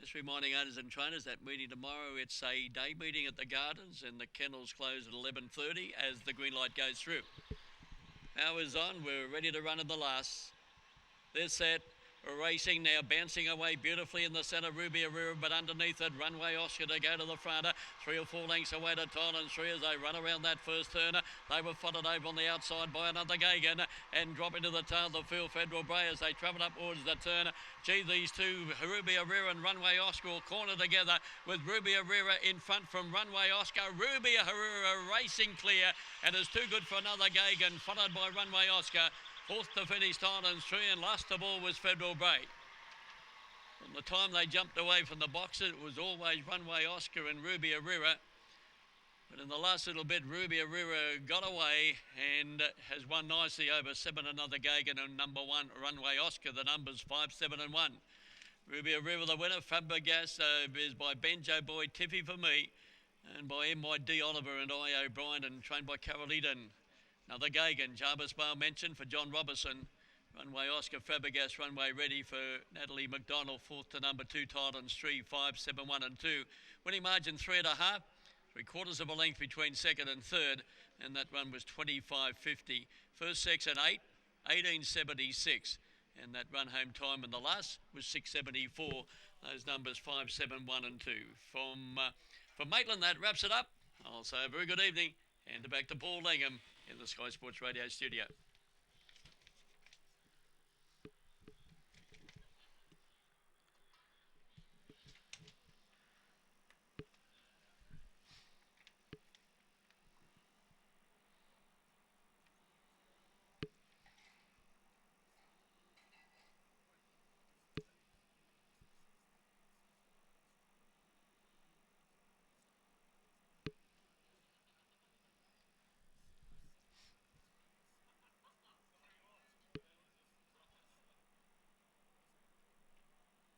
Just reminding owners and trainers that meeting tomorrow, it's a day meeting at the Gardens and the kennels close at 11:30 as the green light goes through. Hours on, we're ready to run in the last. They're set. Racing now, bouncing away beautifully in the centre, Ruby Arira, but underneath it, Runway Oscar to go to the front. 3 or 4 lengths away to Thailand 3 as they run around that first turn. They were followed over on the outside by another Gagan and drop into the tail of the field, Federal Bray, as they travel up towards the turn. Gee, these two, Ruby Arira and Runway Oscar, will corner together with Ruby Arira in front from Runway Oscar. Ruby Arira racing clear and is too good for another Gagan, followed by Runway Oscar. Fourth to finish, Thailand's 3, and last of all was Federal Bray. From the time they jumped away from the boxes, it was always Runway Oscar and Ruby Arira. But in the last little bit, Ruby Arira got away and has won nicely over 7 another Gagan and number 1, Runway Oscar. The numbers 5, 7 and 1. Ruby Arira the winner. Fabregas is by Benjo Boy, Tiffy for me, and by M.Y.D. Oliver and I. O'Brien, and trained by Carol Eden. Another Gagan, Jarvis Bale mentioned for John Robertson. Runway Oscar, Fabregas, runway ready for Natalie McDonald. 4th to number 2, Thailand's 3, 5, 7, 1 and 2. Winning margin 3.5. 3/4 of a length between second and third. And that run was 25.50. First section 8, 18.76. And that run home time in the last was 6.74. Those numbers 5, 7, 1 and 2. From Maitland, that wraps it up. I'll say a very good evening. And back to Paul Langham in the Sky Sports Radio studio.